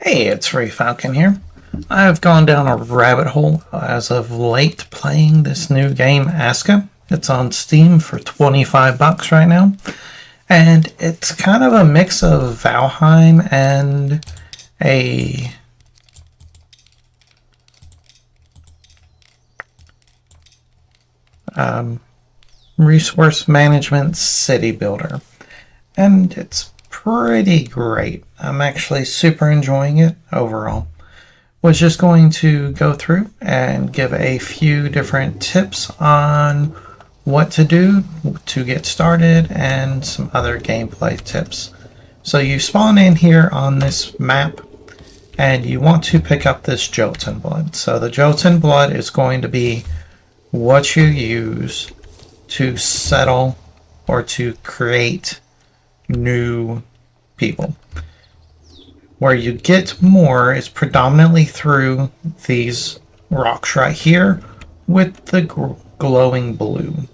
Hey, it's Ray Falcon here. I've gone down a rabbit hole as of late playing this new game, Aska. It's on Steam for 25 bucks right now. And it's kind of a mix of Valheim and a resource management city builder. And it's pretty great. I'm actually super enjoying it overall. Was just going to go through and give a few different tips on what to do to get started and some other gameplay tips. So you spawn in here on this map and you want to pick up this gelatin blood. So the gelatin blood is going to be what you use to settle or to create new people. Where you get more is predominantly through these rocks right here with the glowing blue.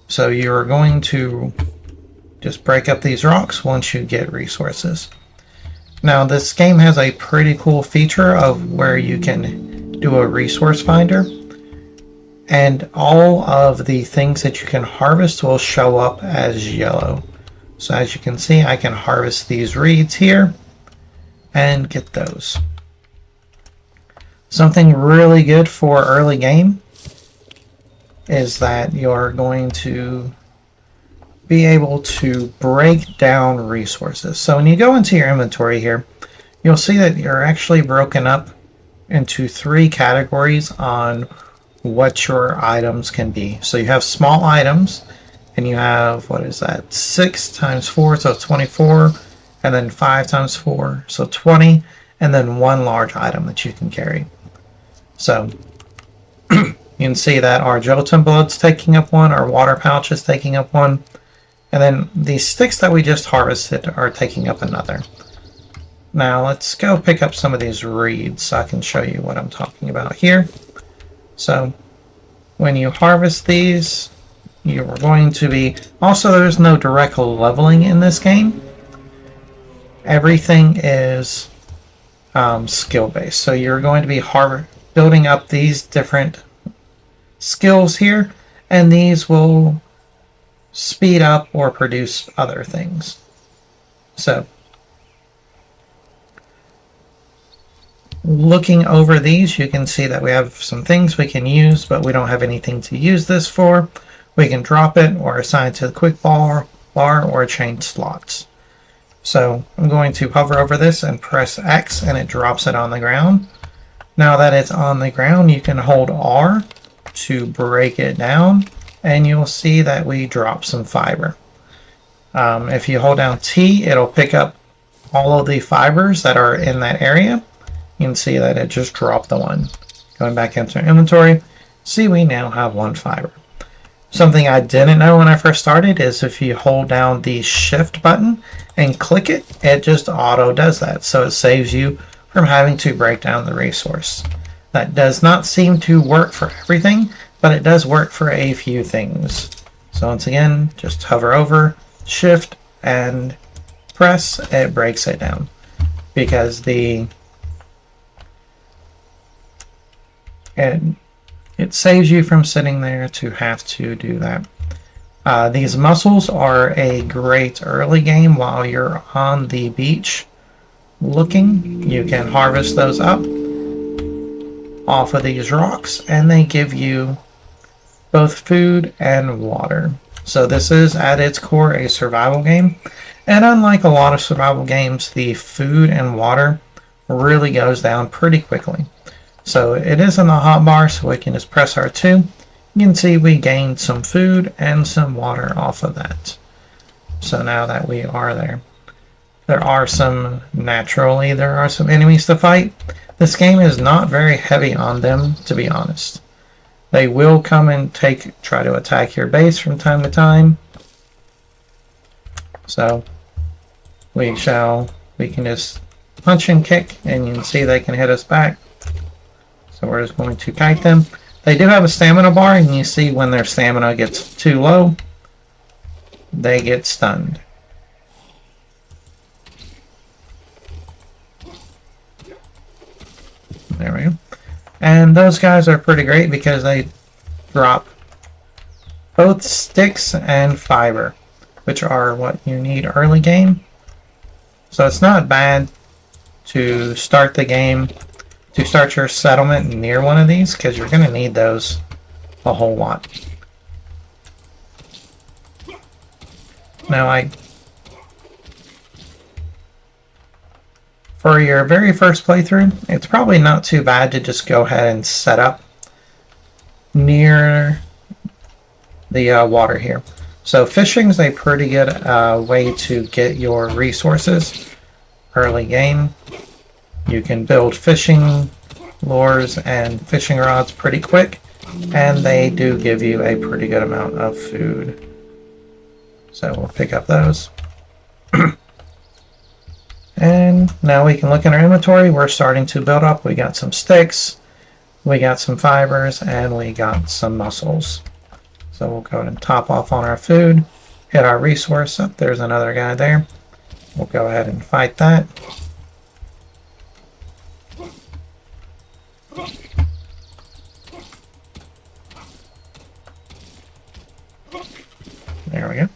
So you're going to just break up these rocks once you get resources. Now this game has a pretty cool feature of where you can do a resource finder, and all of the things that you can harvest will show up as yellow. So as you can see, I can harvest these reeds here and get those. Something really good for early game is that you're going to be able to break down resources. So when you go into your inventory here, you'll see that you're actually broken up into 3 categories on what your items can be. So you have small items, and you have, what is that, 6 times 4, so 24, and then 5 times 4, so 20, and then 1 large item that you can carry. So you can see that our gelatin blood's taking up 1, our water pouch is taking up 1, and then these sticks that we just harvested are taking up another. Now let's go pick up some of these reeds so I can show you what I'm talking about here. So when you harvest these, you're going to be... Also, there's no direct leveling in this game. Everything is skill-based. So you're going to be building up these different skills here, and these will speed up or produce other things. So looking over these, you can see that we have some things we can use, but we don't have anything to use this for. We can drop it or assign it to the quick bar or change slots. So I'm going to hover over this and press X, and it drops it on the ground. Now that it's on the ground, you can hold R to break it down, and you'll see that we drop some fiber. If you hold down T, it'll pick up all of the fibers that are in that area. You can see that it just dropped the one. Going back into our inventory, see we now have 1 fiber. Something I didn't know when I first started is if you hold down the shift button and click it, it just auto does that. So it saves you from having to break down the resource. That does not seem to work for everything, but it does work for a few things. So once again, just hover over, shift, and press, it breaks it down. Because it saves you from sitting there to have to do that. These mussels are a great early game while you're on the beach looking. You can harvest those up off of these rocks, and they give you both food and water. So this is at its core a survival game, and unlike a lot of survival games, the food and water really goes down pretty quickly. So it is in the hotbar, so we can just press R2. You can see we gained some food and some water off of that. So now that we are there, there are some enemies to fight. This game is not very heavy on them, to be honest. They will come and try to attack your base from time to time. So we can just punch and kick, and you can see they can hit us back. So we're just going to kite them. They do have a stamina bar, and you see when their stamina gets too low, they get stunned. There we go. And those guys are pretty great because they drop both sticks and fiber, which are what you need early game. So it's not bad to start the game, to start your settlement near one of these, because you're going to need those a whole lot. Now, for your very first playthrough, it's probably not too bad to just go ahead and set up near the water here. So fishing is a pretty good way to get your resources early game. You can build fishing lures and fishing rods pretty quick, and they do give you a pretty good amount of food. So we'll pick up those. And now we can look in our inventory. We're starting to build up. We got some sticks, we got some fibers, and we got some mussels. So we'll go ahead and top off on our food, hit our resource up. There's another guy there. We'll go ahead and fight that. There we go.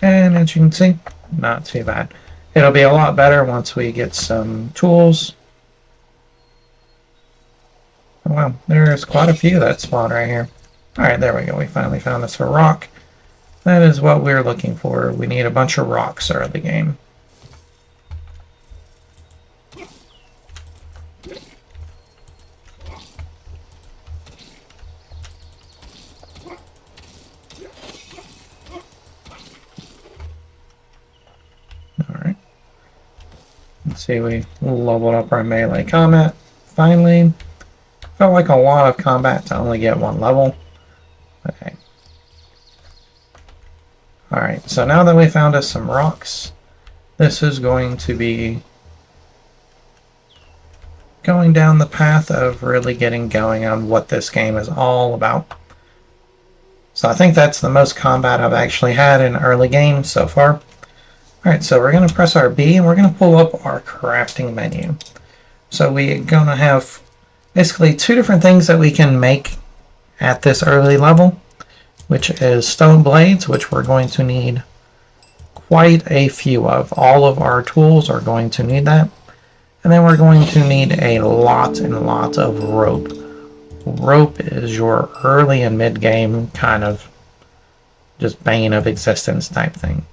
And as you can see, not too bad. It'll be a lot better once we get some tools. Oh, wow, there's quite a few that spawn right here. Alright, there we go. We finally found us a rock. That is what we're looking for. We need a bunch of rocks early game. Alright. Let's see, we leveled up our melee combat. Finally. Felt like a lot of combat to only get one level. Okay. Alright, so now that we found us some rocks, this is going to be going down the path of really getting going on what this game is all about. So I think that's the most combat I've actually had in early game so far. Alright, so we're going to press our B and we're going to pull up our crafting menu. So we're going to have basically two different things that we can make at this early level, which is stone blades, which we're going to need quite a few of. All of our tools are going to need that. And then we're going to need a lot and lot of rope. Rope is your early and mid game kind of just bane of existence type thing.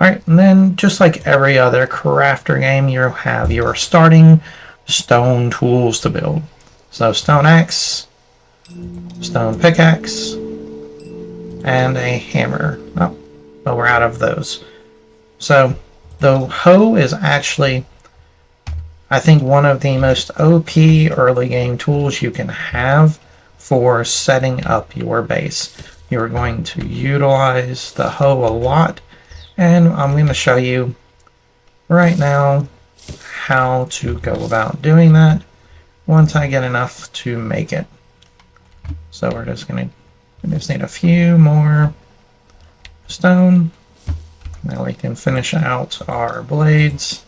Alright, and then just like every other crafter game, you have your starting stone tools to build. So stone axe, stone pickaxe, and a hammer. Oh, but we're out of those. So the hoe is actually, I think, one of the most OP early game tools you can have for setting up your base. You're going to utilize the hoe a lot, and I'm going to show you right now how to go about doing that once I get enough to make it. So we just need a few more stone. Now we can finish out our blades.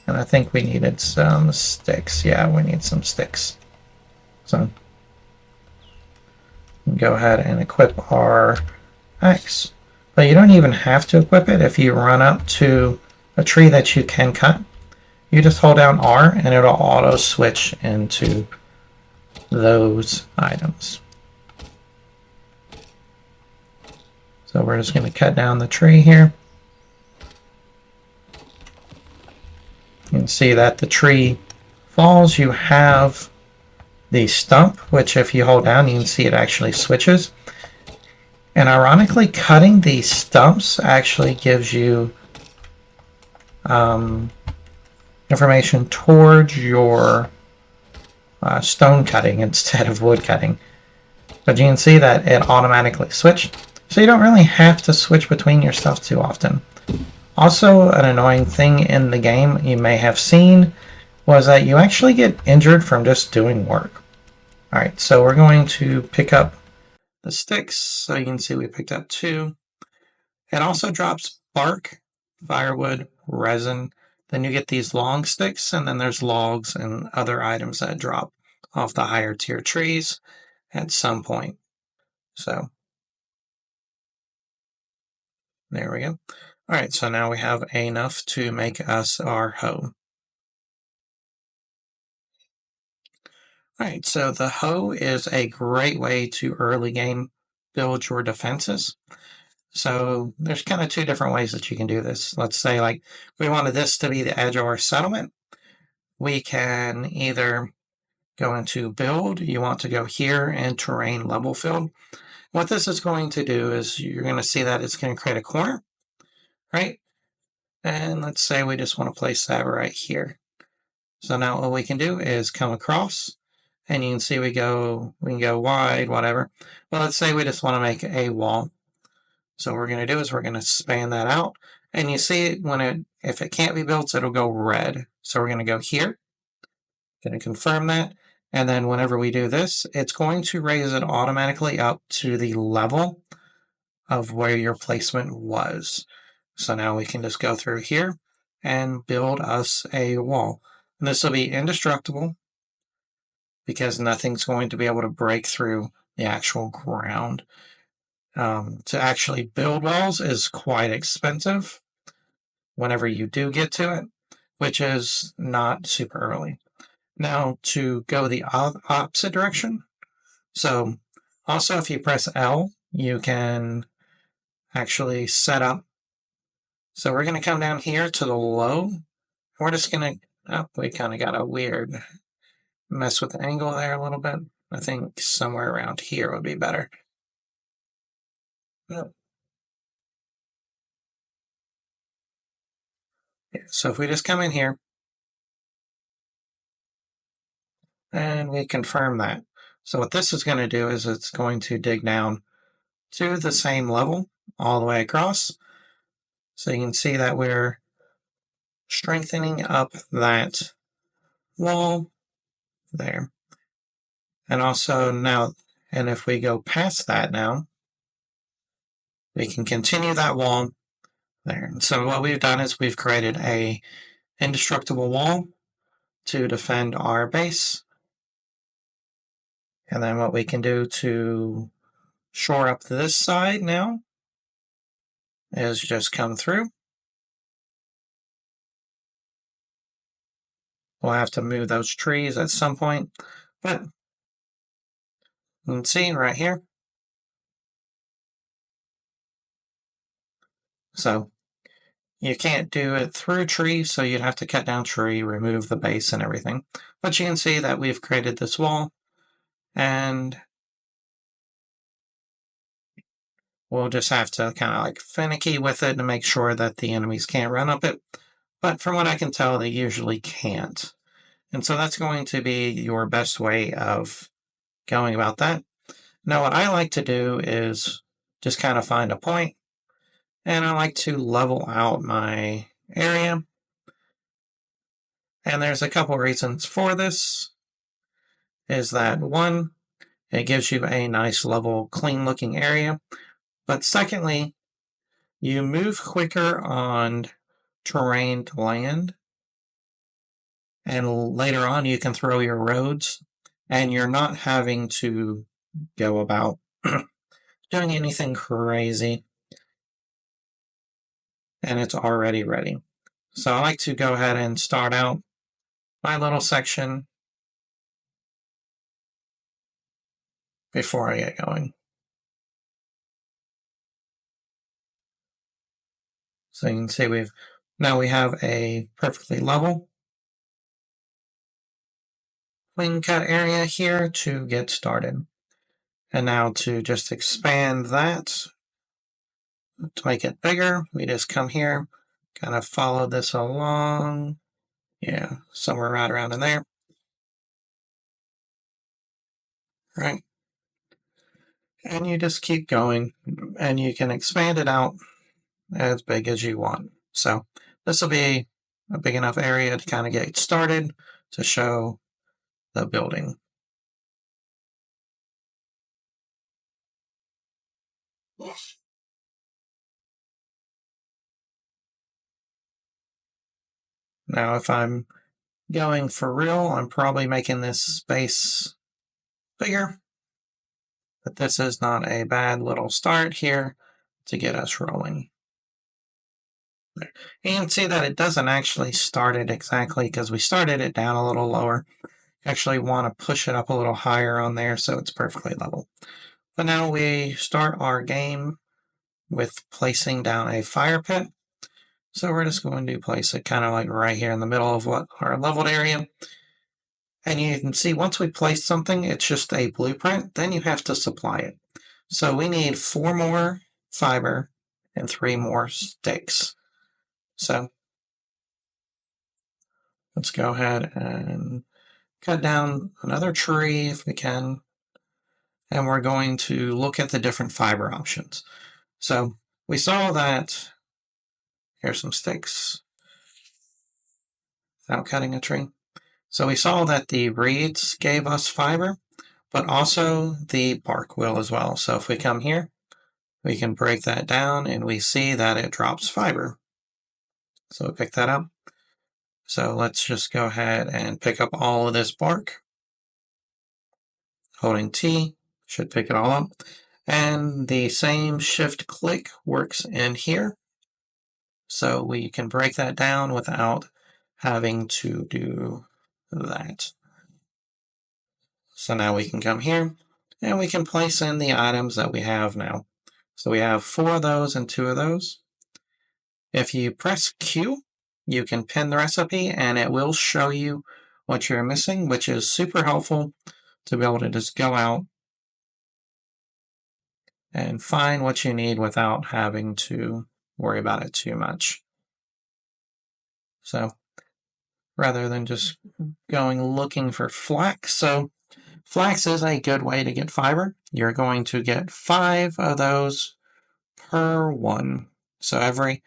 And I think we needed some sticks. Yeah, we need some sticks. So go ahead and equip our axe. But you don't even have to equip it. If you run up to a tree that you can cut, you just hold down R and it'll auto switch into those items. So we're just going to cut down the tree here. You can see that the tree falls. You have the stump, which if you hold down, you can see it actually switches. And ironically, cutting these stumps actually gives you information towards your stone cutting instead of wood cutting. But you can see that it automatically switched. So you don't really have to switch between your stuff too often. Also, an annoying thing in the game you may have seen was that you actually get injured from just doing work. Alright, so we're going to pick up the sticks. So you can see we picked up 2. It also drops bark, firewood, resin. Then you get these long sticks, and then there's logs and other items that drop off the higher tier trees at some point. So there we go. All right, so now we have enough to make us our hoe. All right, so the hoe is a great way to early game build your defenses. So there's kind of two different ways that you can do this. Let's say like we wanted this to be the edge of our settlement. We can either go into build. You want to go here in terrain level field. What this is going to do is you're going to see that it's going to create a corner, right? And let's say we just want to place that right here. So now what we can do is come across, and you can see we can go wide, whatever. But let's say we just want to make a wall. So what we're going to do is we're going to span that out, and you see if it can't be built, it'll go red. So we're going to go here, going to confirm that, and then whenever we do this, it's going to raise it automatically up to the level of where your placement was. So now we can just go through here and build us a wall. And this will be indestructible because nothing's going to be able to break through the actual ground. To actually build walls is quite expensive whenever you do get to it, which is not super early. Now to go the opposite direction. So also if you press L, you can actually set up. So we're going to come down here to the low. We're just going to, we kind of got a weird mess with the angle there a little bit. I think somewhere around here would be better. Yep. So if we just come in here and we confirm that. So what this is going to do is it's going to dig down to the same level all the way across. So you can see that we're strengthening up that wall there. And also now, and if we go past that now, we can continue that wall there. So what we've done is we've created a indestructible wall to defend our base. And then what we can do to shore up this side now is just come through. We'll have to move those trees at some point, but you can see right here. So you can't do it through tree, so you'd have to cut down tree, remove the base and everything. But you can see that we've created this wall, and we'll just have to kind of like finicky with it to make sure that the enemies can't run up it. But from what I can tell, they usually can't. And so that's going to be your best way of going about that. Now, what I like to do is just kind of find a point, and I like to level out my area. And there's a couple reasons for this. Is that one, it gives you a nice level, clean looking area. But secondly, you move quicker on terrained land. And later on, you can throw your roads, and you're not having to go about doing anything crazy. And it's already ready. So I like to go ahead and start out my little section before I get going. So you can see we have a perfectly level clean cut area here to get started. And now to just expand that, to make it bigger, we just come here, kind of follow this along. Yeah, somewhere right around in there. Right. And you just keep going, and you can expand it out as big as you want. So this will be a big enough area to kind of get started to show the building. Now, if I'm going for real, I'm probably making this space bigger, but this is not a bad little start here to get us rolling. There. And you can see that it doesn't actually start it exactly because we started it down a little lower. You actually want to push it up a little higher on there so it's perfectly level. But now we start our game with placing down a fire pit. So we're just going to place it kind of like right here in the middle of what our leveled area. And you can see once we place something, it's just a blueprint. Then you have to supply it. So we need 4 more fiber and 3 more sticks. So let's go ahead and cut down another tree if we can. And we're going to look at the different fiber options. So we saw that, here's some sticks without cutting a tree. So we saw that the reeds gave us fiber, but also the bark will as well. So if we come here, we can break that down and we see that it drops fiber. So we pick that up. So let's just go ahead and pick up all of this bark. Holding T should pick it all up. And the same shift click works in here. So we can break that down without having to do that. So now we can come here and we can place in the items that we have now. So we have 4 of those and 2 of those. If you press Q, you can pin the recipe and it will show you what you're missing, which is super helpful to be able to just go out and find what you need without having to worry about it too much. So rather than just going looking for flax. So flax is a good way to get fiber. You're going to get 5 of those per one. So every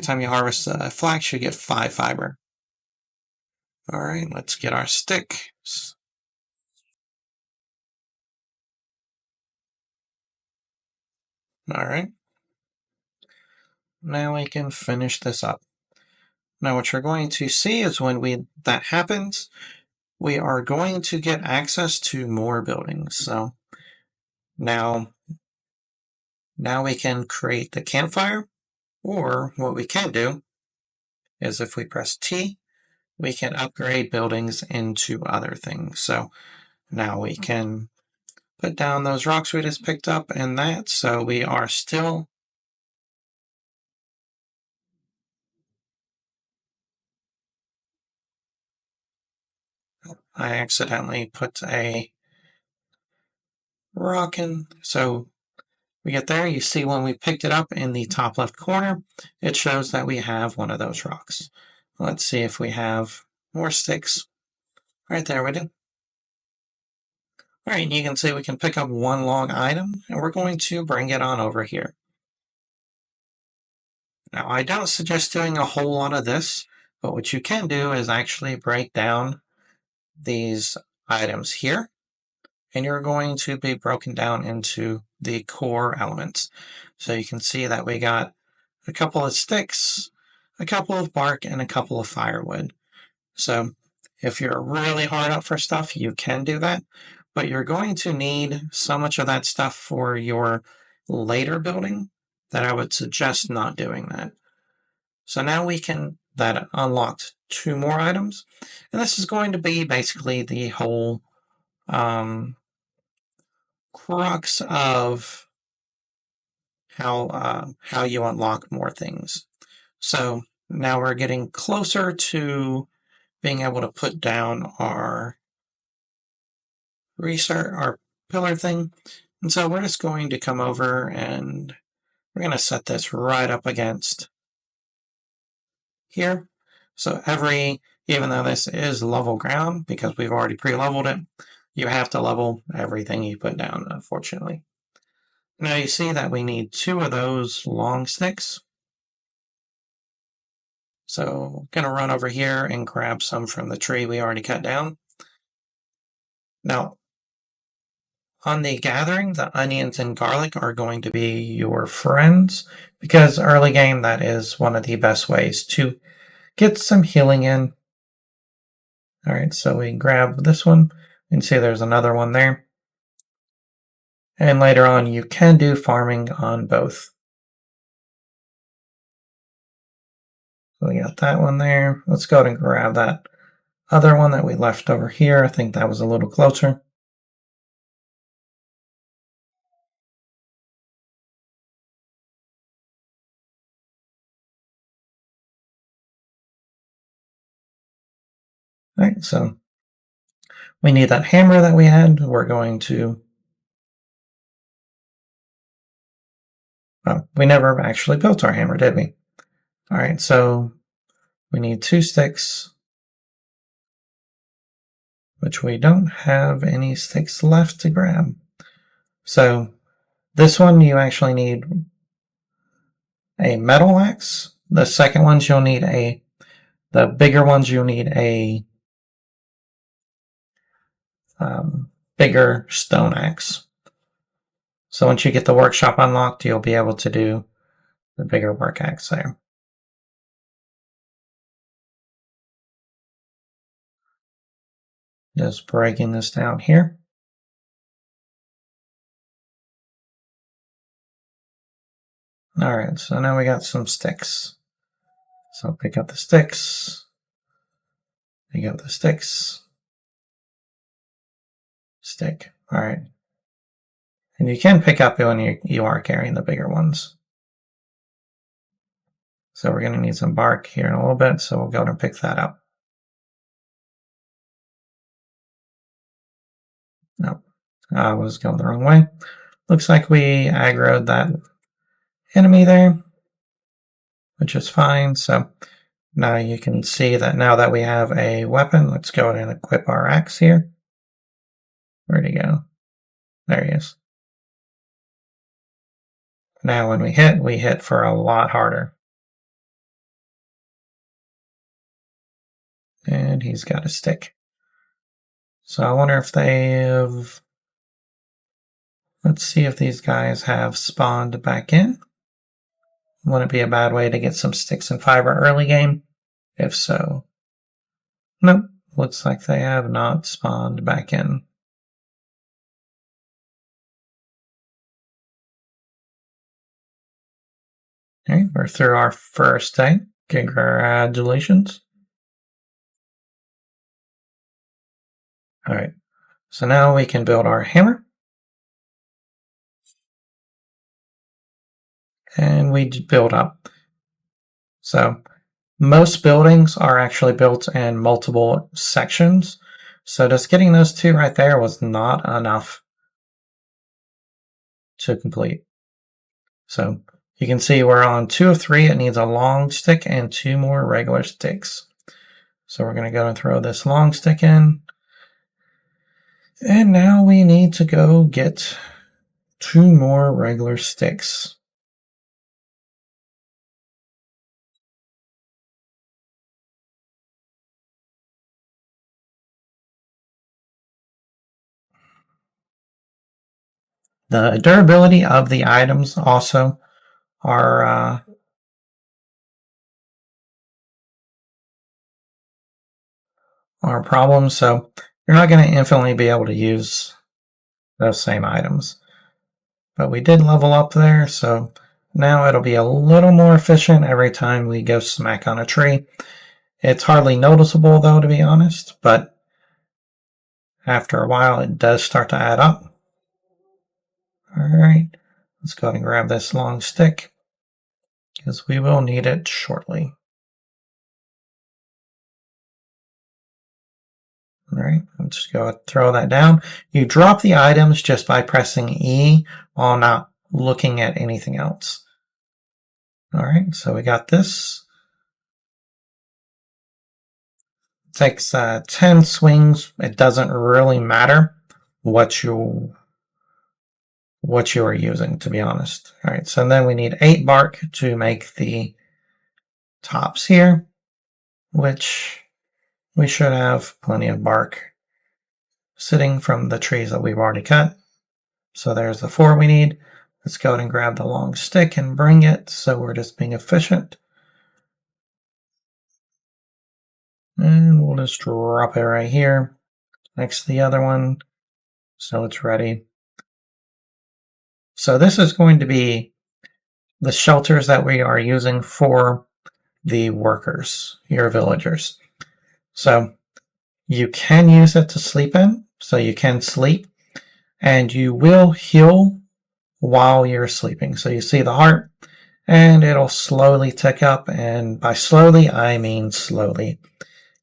time you harvest flax, you get 5 fiber. All right, let's get our sticks. All right. Now we can finish this up. Now what you're going to see is when that happens, we are going to get access to more buildings. So now we can create the campfire, or what we can do is if we press T, we can upgrade buildings into other things. So now we can put down those rocks we just picked up and that, so we are still I accidentally put a rock in. So we get there, you see when we picked it up in the top left corner, it shows that we have one of those rocks. Let's see if we have more sticks. Right there we do. All right, you can see we can pick up 1 long item, and we're going to bring it on over here. Now, I don't suggest doing a whole lot of this, but what you can do is actually break down these items here, and you're going to be broken down into the core elements. So you can see that we got a couple of sticks, a couple of bark, and a couple of firewood. So if you're really hard up for stuff, you can do that, but you're going to need so much of that stuff for your later building that I would suggest not doing that. So now that unlocked 2 more items, and this is going to be basically the whole crux of how you unlock more things. So now we're getting closer to being able to put down our our pillar thing. And so we're just going to come over and we're going to set this right up against here. So even though this is level ground, because we've already pre-leveled it, you have to level everything you put down, unfortunately. Now you see that we need 2 of those long sticks. So I'm going to run over here and grab some from the tree we already cut down. Now, on the gathering, the onions and garlic are going to be your friends, because early game, that is one of the best ways to get some healing in. All right, so we grab this one. You can see there's another one there. And later on, you can do farming on both. So we got that one there. Let's go ahead and grab that other one that we left over here. I think that was a little closer. All right, so we need that hammer that we had. We're going to... Oh, we never actually built our hammer, did we? All right, so we need 2 sticks, which we don't have any sticks left to grab. So this one, you actually need a metal axe. The second ones, you'll need the bigger ones, you'll need a bigger stone axe. So once you get the workshop unlocked, you'll be able to do the bigger work axe there. Just breaking this down here. Alright, so now we got some sticks. So pick up the sticks. Pick up the sticks. Stick. Alright. And you can pick up when you are carrying the bigger ones. So we're going to need some bark here in a little bit, so we'll go and pick that up. Nope. I was going the wrong way. Looks like we aggroed that enemy there, which is fine. So now you can see that now that we have a weapon, let's go ahead and equip our axe here. Where'd he go? There he is. Now when we hit for a lot harder. And he's got a stick. So I wonder if they've... Let's see if these guys have spawned back in. Wouldn't it be a bad way to get some sticks and fiber early game? If so. Nope. Looks like they have not spawned back in. Okay, we're through our first day. Congratulations. Alright, so now we can build our hammer. And we build up. So most buildings are actually built in multiple sections. So just getting those 2 right there was not enough to complete. So you can see we're on 2 of 3. It needs a long stick and 2 more regular sticks. So we're going to go and throw this long stick in. And now we need to go get 2 more regular sticks. The durability of the items also are problems, so you're not going to infinitely be able to use those same items. But we did level up there, so now it'll be a little more efficient every time we go smack on a tree. It's hardly noticeable though, to be honest, but after a while it does start to add up. Alright, let's go ahead and grab this long stick, because we will need it shortly. Alright, let's just go throw that down. You drop the items just by pressing E while not looking at anything else. Alright, so we got this. It takes 10 swings. It doesn't really matter what you are using, to be honest. Alright, so then we need 8 bark to make the tops here, which we should have plenty of bark sitting from the trees that we've already cut. So there's the 4 we need. Let's go ahead and grab the long stick and bring it, so we're just being efficient. And we'll just drop it right here next to the other one so it's ready. So this is going to be the shelters that we are using for the workers, your villagers. So you can use it to sleep in, so you can sleep, and you will heal while you're sleeping. So you see the heart, and it'll slowly tick up, and by slowly, I mean slowly.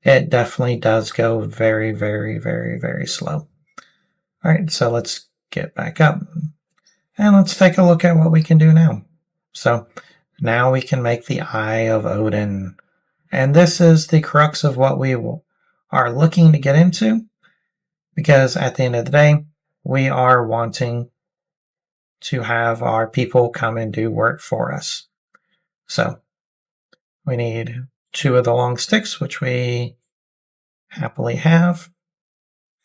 It definitely does go very, very, very, very slow. All right, so let's get back up, and let's take a look at what we can do now. So now we can make the Eye of Odin. And this is the crux of what we are looking to get into, because at the end of the day, we are wanting to have our people come and do work for us. So we need 2 of the long sticks, which we happily have.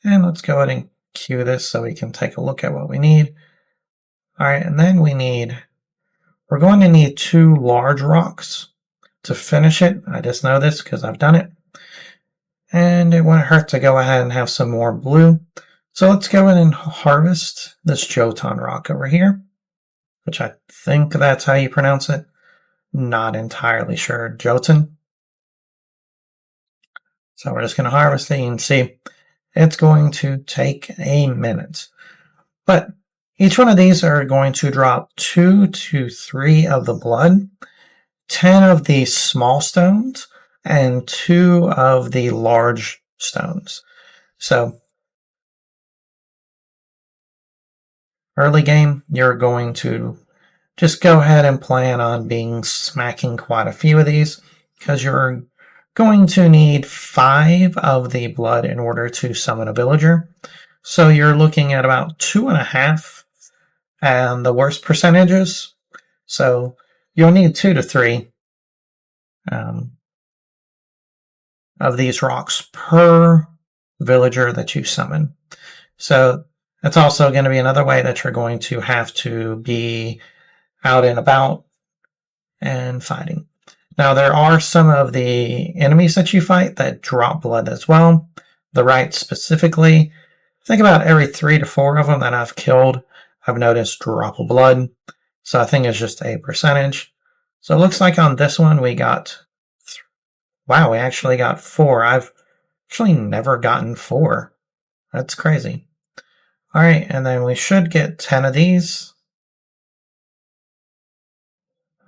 And let's go ahead and cue this so we can take a look at what we need. All right, and then we're going to need 2 large rocks to finish it. I just know this because I've done it. And it wouldn't hurt to go ahead and have some more blue. So let's go ahead and harvest this Jotun rock over here, which I think that's how you pronounce it. Not entirely sure. Jotun. So we're just going to harvest it. You can see it's going to take a minute. But each one of these are going to drop 2 to 3 of the blood, 10 of the small stones, and 2 of the large stones. So early game, you're going to just go ahead and plan on being smacking quite a few of these, because you're going to need 5 of the blood in order to summon a villager. So you're looking at about 2.5 and the worst percentages. So you'll need 2 to 3 of these rocks per villager that you summon. So that's also going to be another way that you're going to have to be out and about and fighting. Now, there are some of the enemies that you fight that drop blood as well. The right specifically, I think about every 3 to 4 of them that I've killed, I've noticed drop of blood. So I think it's just a percentage. So it looks like on this one we got, wow, we actually got 4. I've actually never gotten 4. That's crazy. All right, and then we should get 10 of these.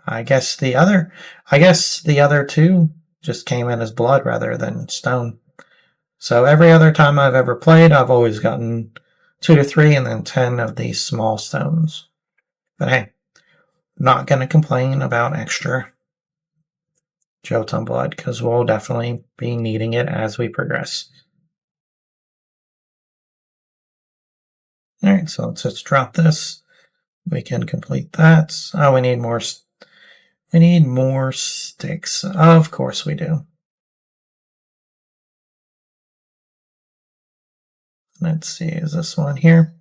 I guess the other 2 just came in as blood rather than stone. So every other time I've ever played, I've always gotten 2 to 3 and then 10 of these small stones. But hey, not going to complain about extra Jotun blood, because we'll definitely be needing it as we progress. Alright, so let's just drop this. We can complete that. Oh, we need more. We need more sticks. Of course we do. Let's see, is this one here?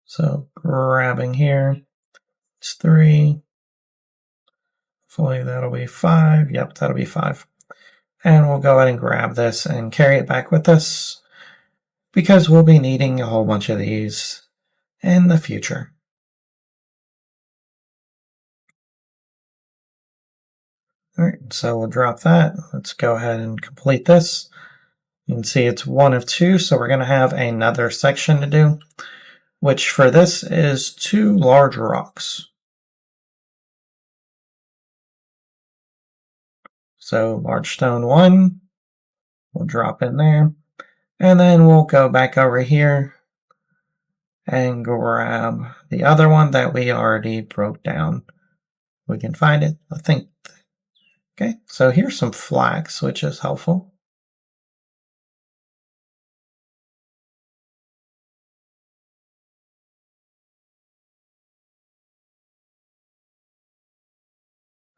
So grabbing here, it's 3. Hopefully that'll be 5. Yep, that'll be 5. And we'll go ahead and grab this and carry it back with us, because we'll be needing a whole bunch of these in the future. Alright, so we'll drop that. Let's go ahead and complete this. You can see it's 1 of 2, so we're going to have another section to do, which for this is 2 large rocks. So large stone 1, we'll drop in there, and then we'll go back over here and grab the other one that we already broke down. We can find it, I think. Okay, so here's some flax, which is helpful.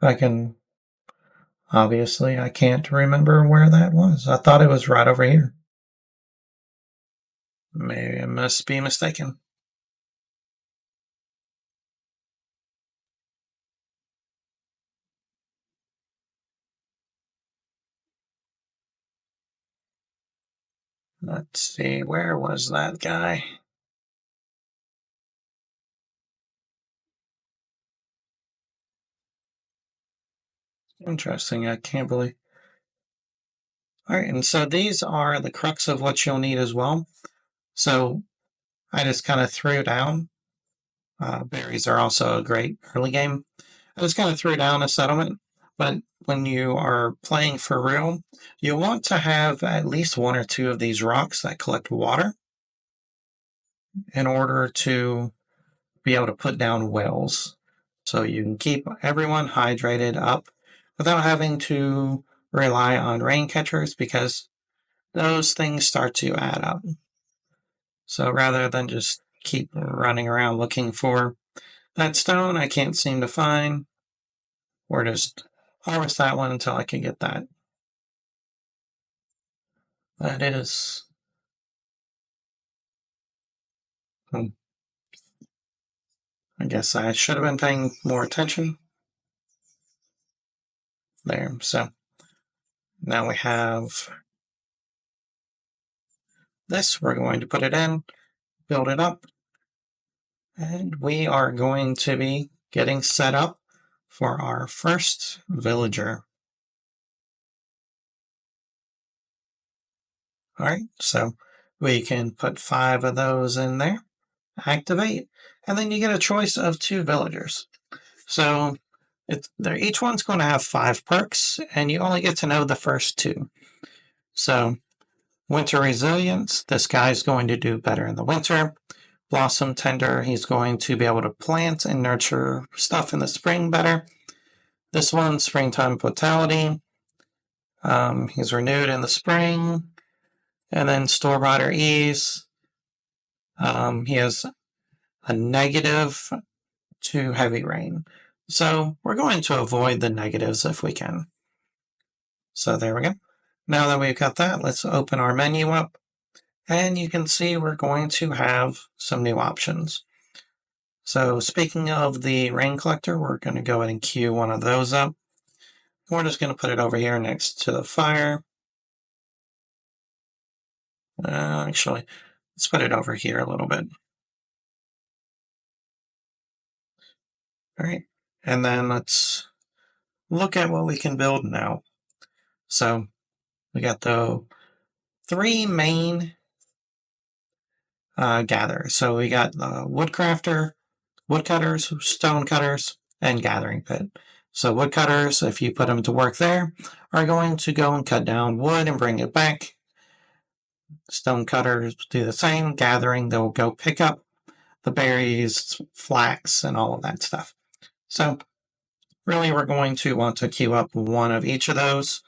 I can Obviously, I can't remember where that was. I thought it was right over here. Maybe I must be mistaken. Let's see, where was that guy? Interesting, I can't believe. All right, and so these are the crux of what you'll need as well. So I just kind of threw down. Berries are also a great early game. I just kind of threw down a settlement, but when you are playing for real, you want to have at least one or two of these rocks that collect water in order to be able to put down wells. So you can keep everyone hydrated up without having to rely on rain catchers because those things start to add up. So rather than just keep running around looking for that stone I can't seem to find, or just harvest that one until I can get that. That is. Hmm, I guess I should have been paying more attention there. So now we have this. We're going to put it in, build it up, and we are going to be getting set up for our first villager. All right, so we can put 5 of those in there, activate, and then you get a choice of 2 villagers. So each one's going to have 5 perks, and you only get to know the first 2. So winter resilience, this guy's going to do better in the winter. Blossom tender, he's going to be able to plant and nurture stuff in the spring better. This one, springtime vitality, he's renewed in the spring. And then store bought or ease, he has a negative to heavy rain. So we're going to avoid the negatives if we can. So there we go. Now that we've got that, let's open our menu up. And you can see we're going to have some new options. So speaking of the rain collector, we're going to go ahead and queue one of those up. We're just going to put it over here next to the fire. Actually, let's put it over here a little bit. All right. And then let's look at what we can build now. So we got the 3 main gatherers. So we got the woodcrafter, woodcutters, stone cutters, and gathering pit. So woodcutters, if you put them to work there, are going to go and cut down wood and bring it back. Stone cutters do the same. Gathering, they'll go pick up the berries, flax, and all of that stuff. So really, we're going to want to queue up one of each of those.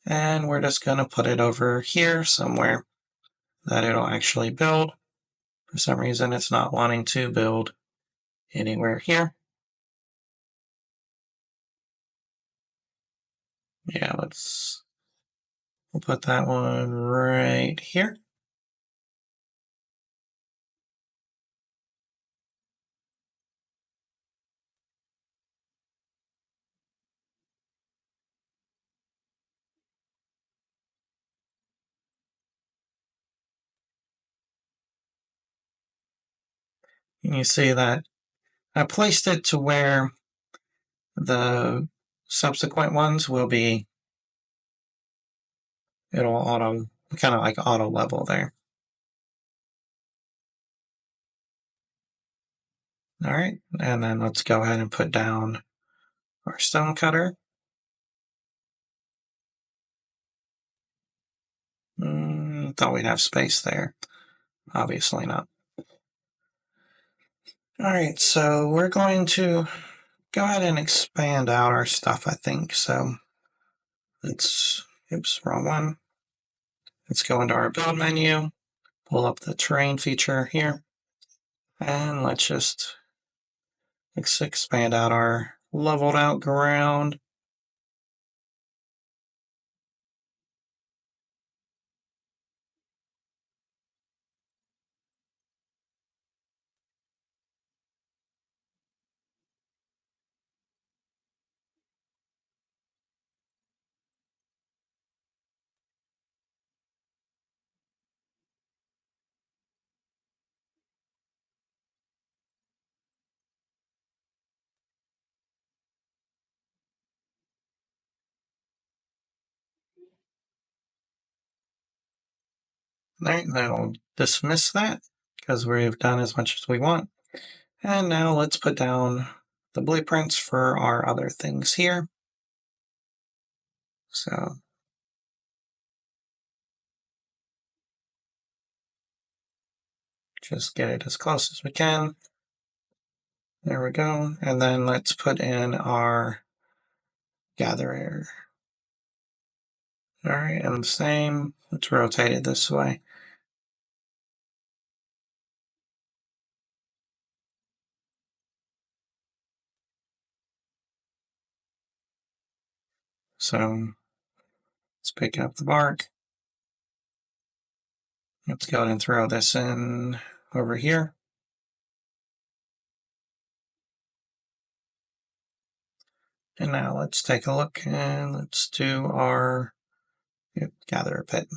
And we're just going to put it over here somewhere that it'll actually build. For some reason, it's not wanting to build anywhere here. Yeah, we'll put that one right here. And you see that I placed it to where the subsequent ones will be, it'll auto, kind of like auto level there. All right, and then let's go ahead and put down our stone cutter. Thought we'd have space there. Obviously not. All right, so we're going to go ahead and expand out our stuff, I think. So oops, wrong one. Let's go into our build menu, pull up the terrain feature here, and let's expand out our leveled out ground. Alright, that'll dismiss that because we've done as much as we want. And now let's put down the blueprints for our other things here. So just get it as close as we can. There we go. And then let's put in our gatherer. All right, and the same. Let's rotate it this way. So let's pick up the bark. Let's go ahead and throw this in over here. And now let's take a look and let's do our gatherer pit.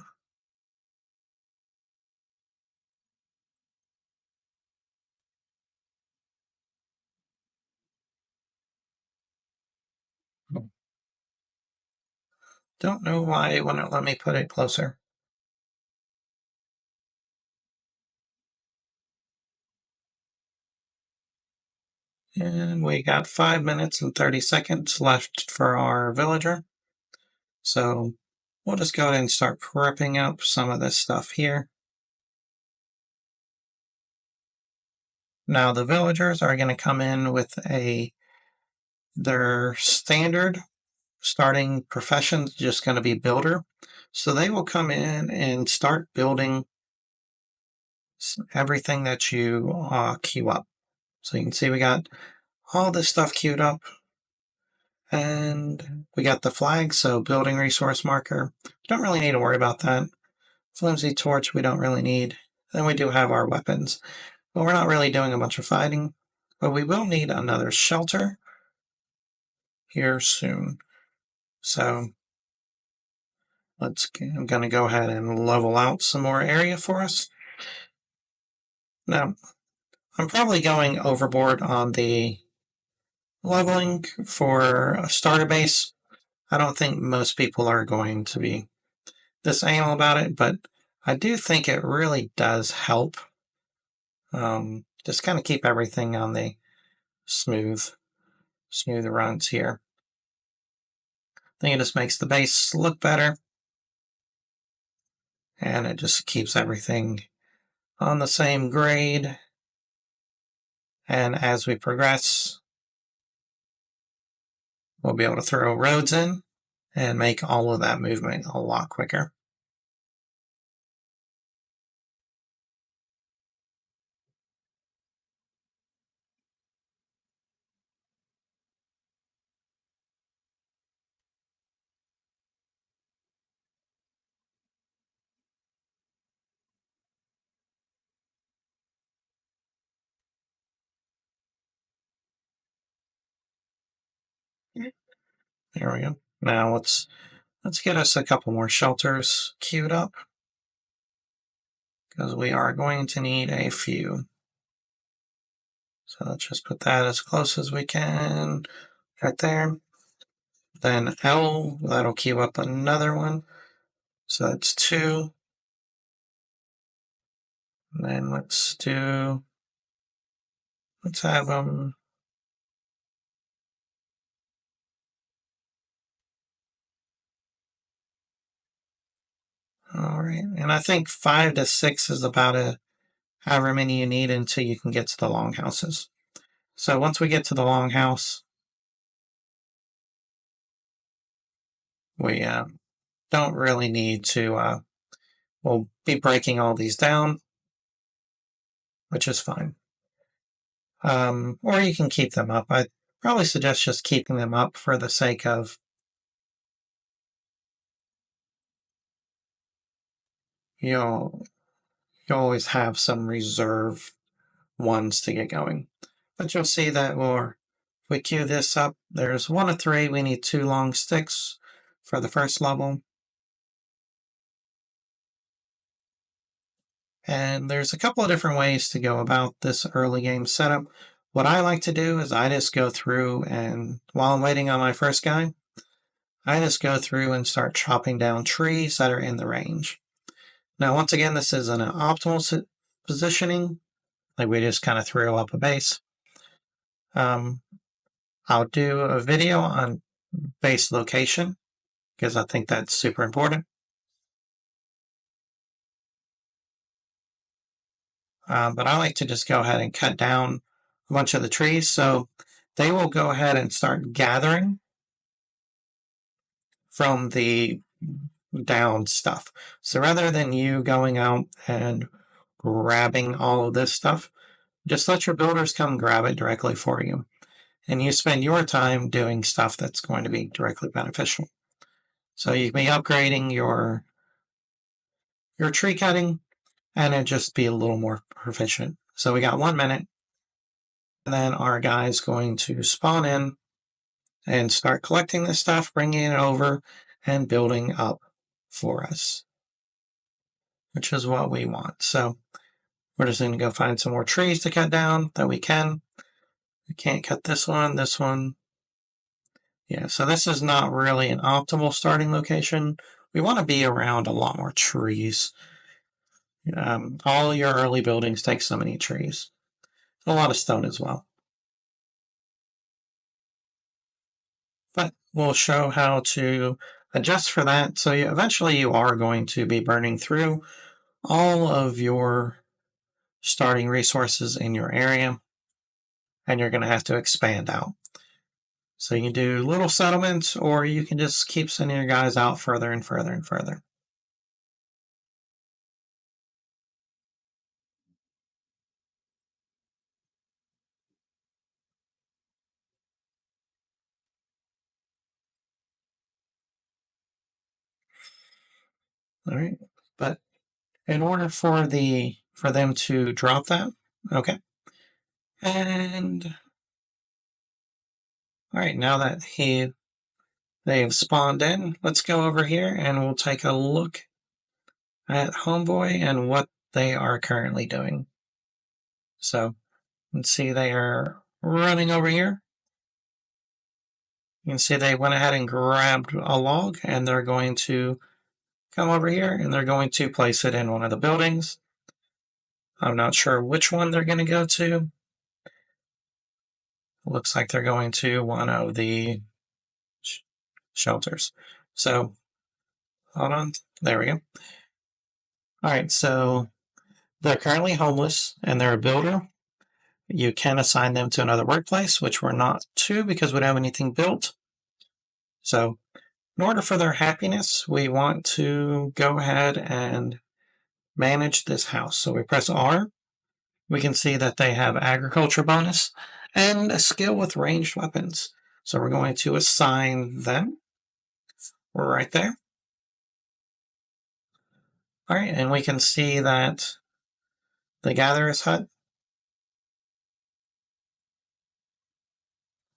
Don't know why it wouldn't let me put it closer. And we got 5 minutes and 30 seconds left for our villager. So we'll just go ahead and start prepping up some of this stuff here. Now the villagers are going to come in with their standard starting profession is just going to be builder. So they will come in and start building everything that you queue up. So you can see we got all this stuff queued up. And we got the flag, so building resource marker. Don't really need to worry about that. Flimsy torch we don't really need. Then we do have our weapons. But we're not really doing a bunch of fighting. But we will need another shelter here soon. So I'm going to go ahead and level out some more area for us. Now, I'm probably going overboard on the leveling for a starter base. I don't think most people are going to be this anal about it, but I do think it really does help. Just kind of keep everything on the smooth runs here. I think it just makes the base look better. And it just keeps everything on the same grade. And as we progress, we'll be able to throw roads in and make all of that movement a lot quicker. There we go. Now let's get us a couple more shelters queued up because we are going to need a few. So let's just put that as close as we can right there. Then L, that'll queue up another one. So that's 2. And then let's have them. All right. And I think 5 to 6 is about however many you need until you can get to the longhouses. So once we get to the longhouse, we don't really need to, we'll be breaking all these down, which is fine. Or you can keep them up. I'd probably suggest just keeping them up for the sake of you'll always have some reserve ones to get going. But you'll see that if we queue this up, there's 1 of 3. We need 2 long sticks for the first level. And there's a couple of different ways to go about this early game setup. What I like to do is I just go through and while I'm waiting on my first guy, I just go through and start chopping down trees that are in the range. Now, once again, this is an optimal positioning. Like we just kind of threw up a base. I'll do a video on base location because I think that's super important. But I like to just go ahead and cut down a bunch of the trees so they will go ahead and start gathering from the down stuff. So rather than you going out and grabbing all of this stuff, just let your builders come grab it directly for you. And you spend your time doing stuff that's going to be directly beneficial. So you can be upgrading your tree cutting and it just be a little more proficient. So we got 1 minute. And then our guy's going to spawn in and start collecting this stuff, bringing it over, and building up for us, which is what we want. So we're just going to go find some more trees to cut down that we can. We can't cut this one, this one. Yeah, so this is not really an optimal starting location. We want to be around a lot more trees. All your early buildings take so many trees. A lot of stone as well. But we'll show how to adjust for that. So eventually you are going to be burning through all of your starting resources in your area, and you're going to have to expand out. So you can do little settlements, or you can just keep sending your guys out further and further and further. All right, but in order for them to drop that, okay, and all right, now that they've spawned in, let's go over here and we'll take a look at Homeboy and what they are currently doing. So let's see, they are running over here. You can see they went ahead and grabbed a log and they're going to come over here and they're going to place it in one of the buildings. I'm not sure which one they're going to go to. Looks like they're going to one of the shelters. So hold on. There we go. All right. So they're currently homeless and they're a builder. You can assign them to another workplace, which we're not to because we don't have anything built. So in order for their happiness, we want to go ahead and manage this house. So we press R. We can see that they have agriculture bonus and a skill with ranged weapons. So we're going to assign them right there. All right, and we can see that the gatherer's hut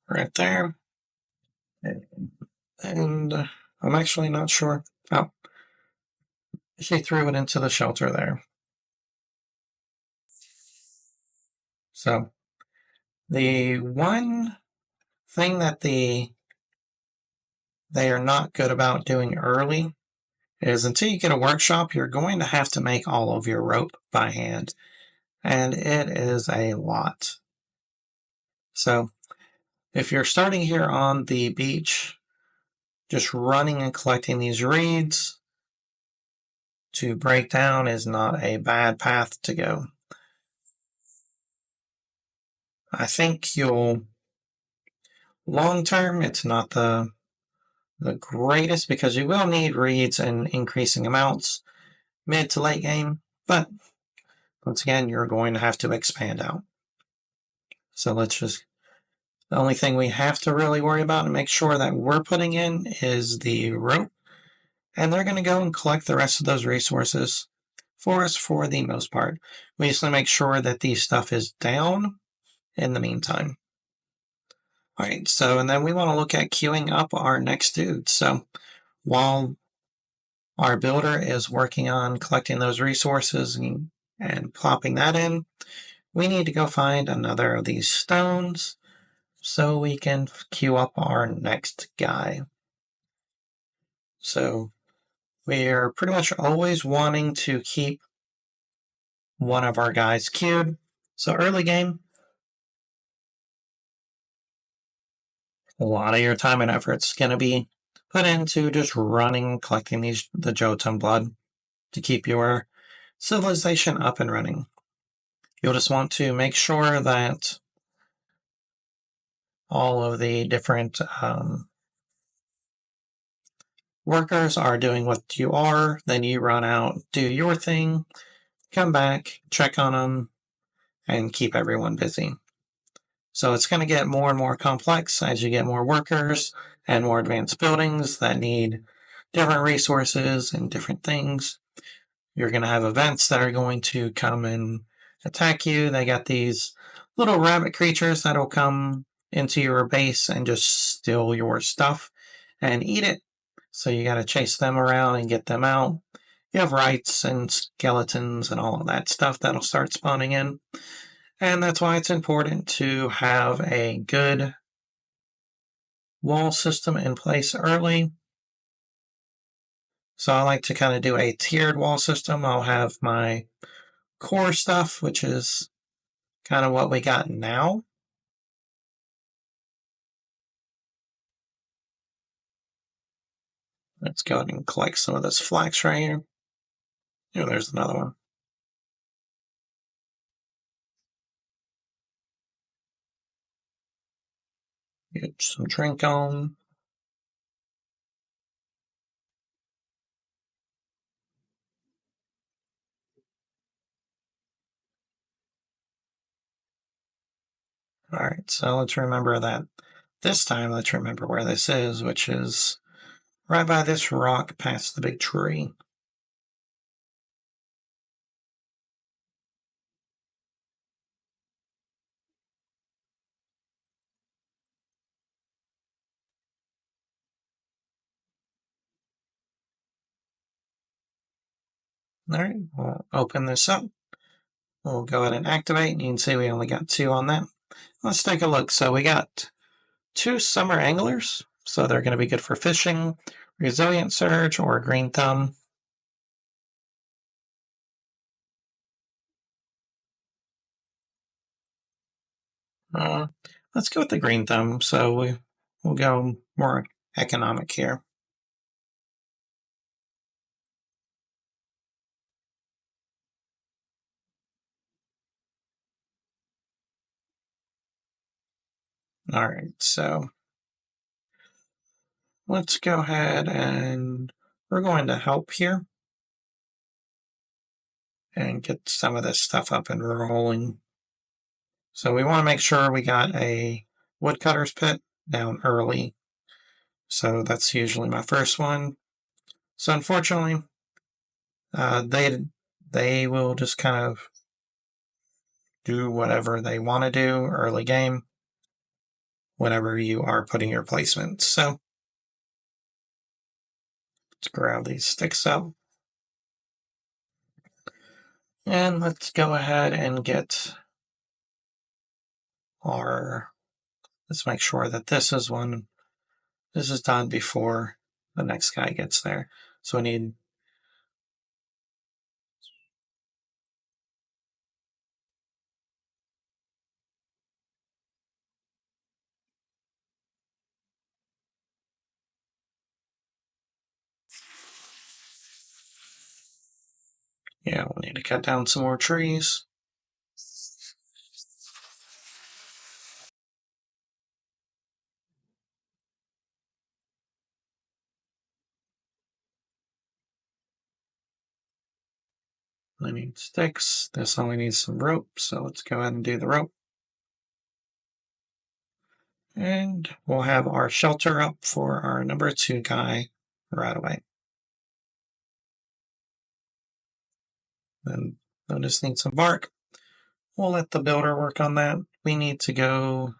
right there. And I'm actually not sure. Oh, she threw it into the shelter there. So the one thing that they are not good about doing early is until you get a workshop, you're going to have to make all of your rope by hand. And it is a lot. So if you're starting here on the beach, just running and collecting these reeds to break down is not a bad path to go. I think long term, it's not the greatest because you will need reeds in increasing amounts mid to late game, but once again, you're going to have to expand out. So the only thing we have to really worry about and make sure that we're putting in is the rope. And they're going to go and collect the rest of those resources for us for the most part. We just want to make sure that the stuff is down in the meantime. All right, so and then we want to look at queuing up our next dude. So while our builder is working on collecting those resources and plopping that in, we need to go find another of these stones so we can queue up our next guy. So we're pretty much always wanting to keep one of our guys queued. So early game, a lot of your time and effort's going to be put into just running, collecting the Jotun blood to keep your civilization up and running. You'll just want to make sure that all of the different workers are doing what you are. Then you run out, do your thing, come back, check on them, and keep everyone busy. So it's going to get more and more complex as you get more workers and more advanced buildings that need different resources and different things. You're going to have events that are going to come and attack you. They got these little rabbit creatures that'll come into your base and just steal your stuff and eat it. So you got to chase them around and get them out. You have rights and skeletons and all of that stuff that'll start spawning in. And that's why it's important to have a good wall system in place early. So I like to kind of do a tiered wall system. I'll have my core stuff, which is kind of what we got now. Let's go ahead and collect some of this flax right here. Oh, there's another one. Get some drink on. All right, so let's remember that this time, let's remember where this is, which is right by this rock past the big tree. All right, we'll open this up. We'll go ahead and activate. You can see we only got 2 on that. Let's take a look. So we got 2 summer anglers. So they're going to be good for fishing, resilient surge, or green thumb. Let's go with the green thumb. So we'll go more economic here. All right, so let's go ahead and we're going to help here and get some of this stuff up and rolling. So we want to make sure we got a woodcutter's pit down early. So that's usually my first one. So unfortunately, they will just kind of do whatever they want to do early game whenever you are putting your placements. So let's grab these sticks up. And let's go ahead and get our, let's make sure that this is done before the next guy gets there. So we need, yeah, we'll need to cut down some more trees. I need sticks. This only needs some rope, so let's go ahead and do the rope. And we'll have our shelter up for our number 2 guy right away. Then they'll just need some bark. We'll let the builder work on that. We need to go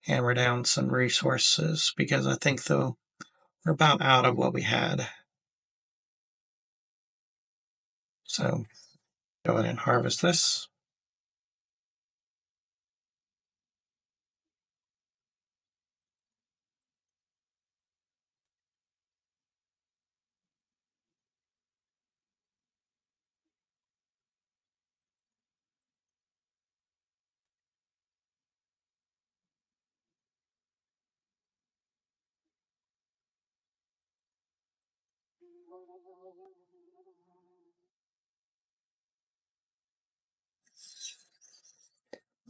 hammer down some resources because I think we're about out of what we had. So go ahead and harvest this.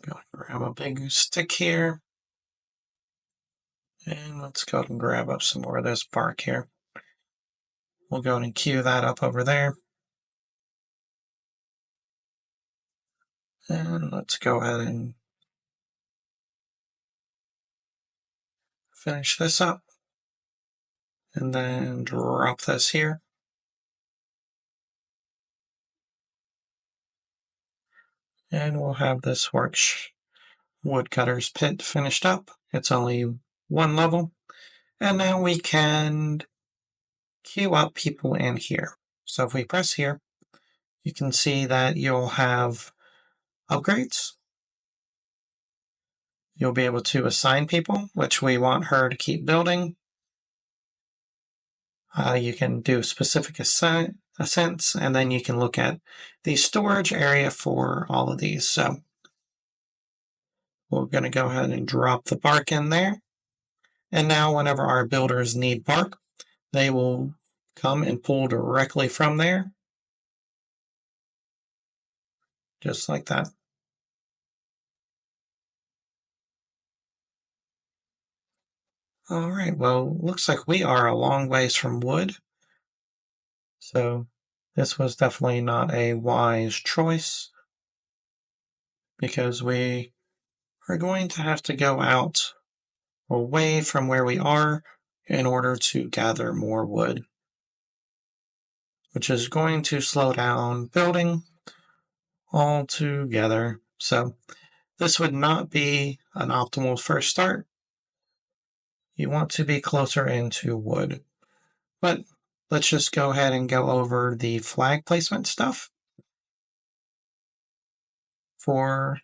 Go grab a big stick here. And let's go and grab up some more of this bark here. We'll go and queue that up over there. And let's go ahead and finish this up. And then drop this here. And we'll have this woodcutter's pit finished up. It's only one level. And now we can queue up people in here. So if we press here, you can see that you'll have upgrades. You'll be able to assign people, which we want her to keep building. You can do specific ascents, and then you can look at the storage area for all of these. So we're going to go ahead and drop the bark in there. And now whenever our builders need bark, they will come and pull directly from there. Just like that. All right, well, looks like we are a long ways from wood. So this was definitely not a wise choice because we are going to have to go out away from where we are in order to gather more wood, which is going to slow down building altogether. So this would not be an optimal first start. You want to be closer into wood. But let's just go ahead and go over the flag placement stuff for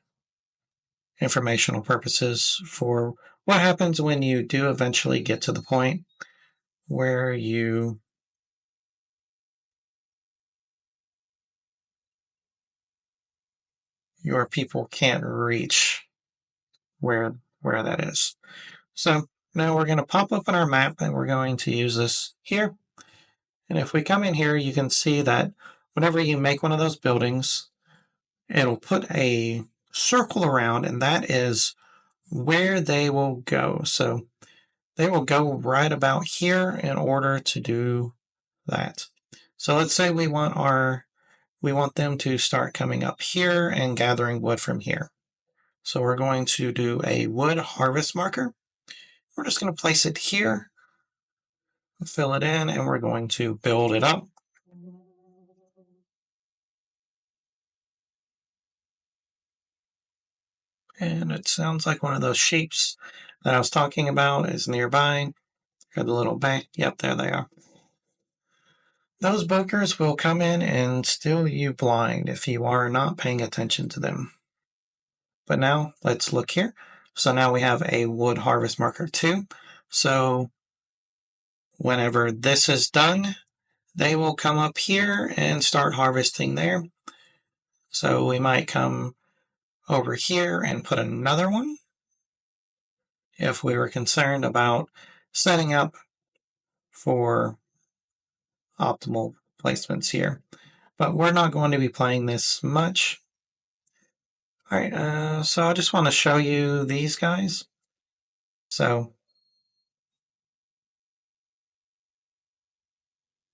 informational purposes for what happens when you do eventually get to the point where your people can't reach where that is. So now we're going to pop open our map and we're going to use this here. And if we come in here, you can see that whenever you make one of those buildings, it'll put a circle around, and that is where they will go. So they will go right about here in order to do that. So let's say we want them to start coming up here and gathering wood from here. So we're going to do a wood harvest marker. We're just going to place it here, fill it in, and we're going to build it up. And it sounds like one of those sheeps that I was talking about is nearby. Got the little bank. Yep, there they are. Those bookers will come in and steal you blind if you are not paying attention to them. But now let's look here. So now we have a wood harvest marker 2. So whenever this is done, they will come up here and start harvesting there. So we might come over here and put another one if we were concerned about setting up for optimal placements here. But we're not going to be playing this much. All right, so I just want to show you these guys. So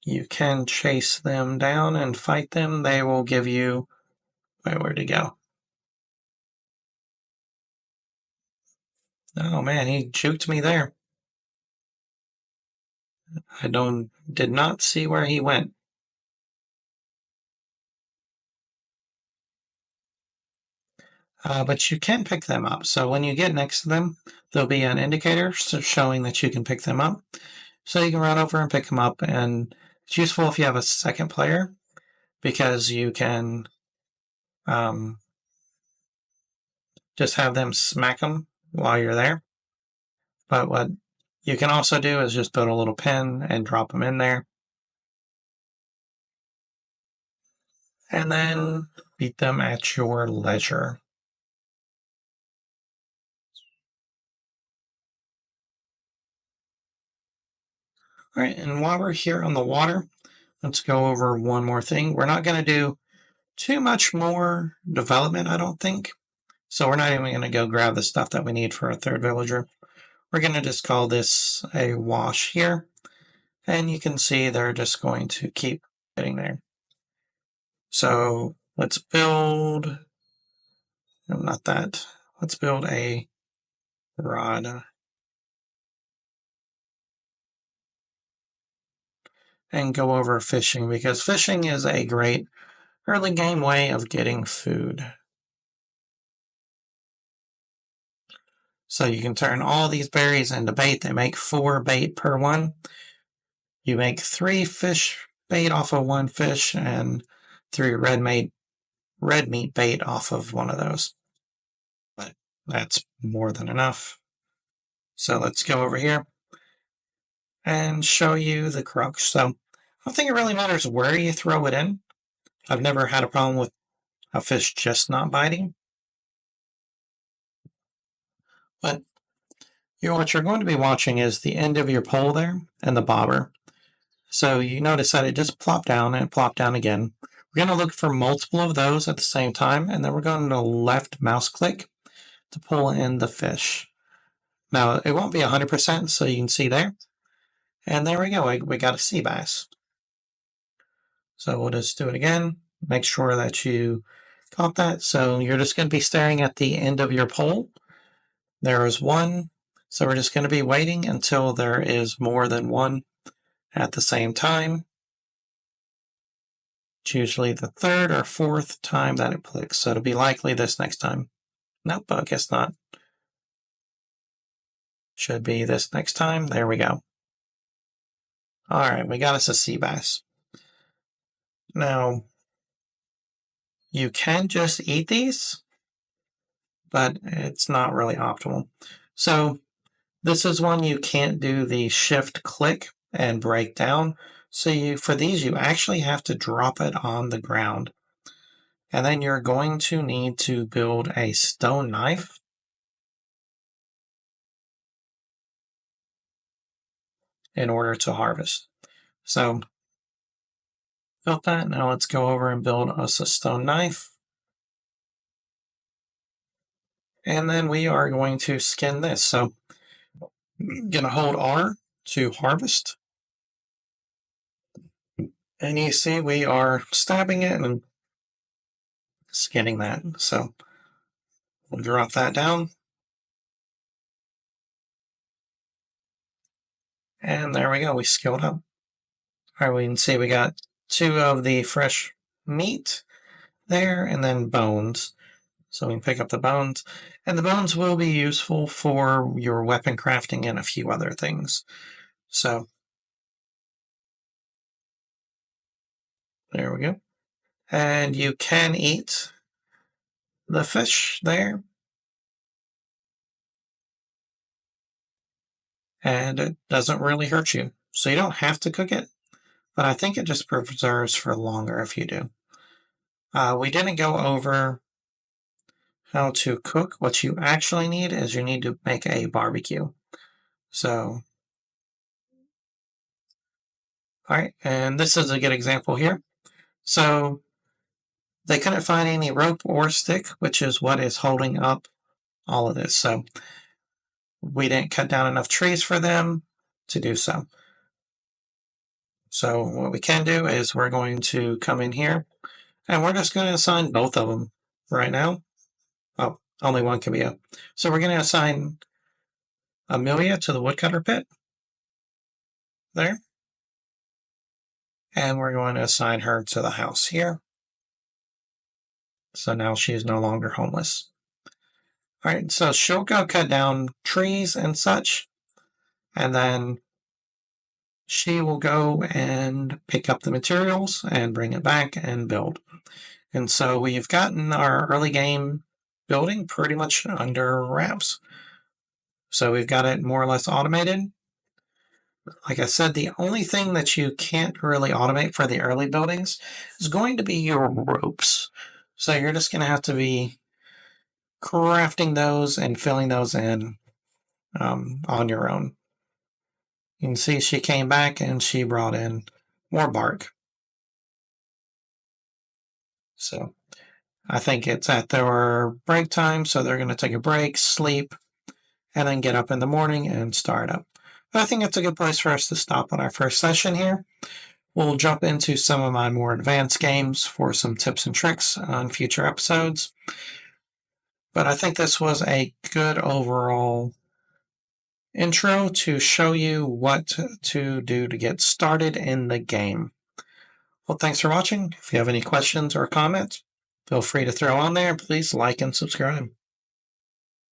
you can chase them down and fight them. They will give you, where'd he go? Oh man, he juked me there. I did not see where he went. But you can pick them up. So when you get next to them, there'll be an indicator showing that you can pick them up. So you can run over and pick them up, and it's useful if you have a second player because you can just have them smack them while you're there. But what you can also do is just put a little pin and drop them in there. And then beat them at your leisure. All right, and while we're here on the water, let's go over one more thing. We're not going to do too much more development, I don't think. So we're not even going to go grab the stuff that we need for a third villager. We're going to just call this a wash here. And you can see they're just going to keep getting there. So let's build, no, not that. Let's build a rod. And go over fishing, because fishing is a great early game way of getting food. So you can turn all these berries into bait. They make 4 bait per one. You make 3 fish bait off of 1 fish and 3 red meat bait off of one of those. But that's more than enough. So let's go over here and show you the crux. So I don't think it really matters where you throw it in. I've never had a problem with a fish just not biting. But what you're going to be watching is the end of your pole there and the bobber. So you notice that it just plopped down and plopped down again. We're going to look for multiple of those at the same time, and then we're going to left mouse click to pull in the fish. Now, it won't be 100%, so you can see there. And there we go, we got a sea bass. So we'll just do it again. Make sure that you caught that. So you're just going to be staring at the end of your pole. There is one. So we're just going to be waiting until there is more than one at the same time. It's usually the 3rd or 4th time that it clicks, so it'll be likely this next time. Nope, I guess not. Should be this next time. There we go. Alright, we got us a sea bass. Now, you can just eat these, but it's not really optimal. So, this is one you can't do the shift click and break down. So for these, you actually have to drop it on the ground. And then you're going to need to build a stone knife. In order to harvest. So, built that. Now let's go over and build us a stone knife. And then we are going to skin this. So, I'm going to hold R to harvest. And you see we are stabbing it and skinning that. So, we'll drop that down. And there we go. We skilled up. All right, we can see we got 2 of the fresh meat there and then bones. So we can pick up the bones. And the bones will be useful for your weapon crafting and a few other things. So, there we go. And you can eat the fish there. And it doesn't really hurt you. So you don't have to cook it. But I think it just preserves for longer if you do. We didn't go over how to cook. What you actually need is you need to make a barbecue. So, alright, and this is a good example here. So, they couldn't find any rope or stick, which is what is holding up all of this. So, we didn't cut down enough trees for them to do so. So, what we can do is we're going to come in here and we're just going to assign both of them right now. Oh, only one can be up. So, we're going to assign Amelia to the woodcutter pit. There. And we're going to assign her to the house here. So now she is no longer homeless. All right, so she'll go cut down trees and such, and then she will go and pick up the materials and bring it back and build. And so we've gotten our early game building pretty much under wraps. So we've got it more or less automated. Like I said, the only thing that you can't really automate for the early buildings is going to be your ropes. So you're just going to have to be crafting those and filling those in on your own. You can see she came back and she brought in more bark. So I think it's at their break time, so they're going to take a break, sleep, and then get up in the morning and start up. But I think it's a good place for us to stop on our first session here. We'll jump into some of my more advanced games for some tips and tricks on future episodes. But I think this was a good overall intro to show you what to do to get started in the game. Well, thanks for watching. If you have any questions or comments, feel free to throw on there. Please like and subscribe.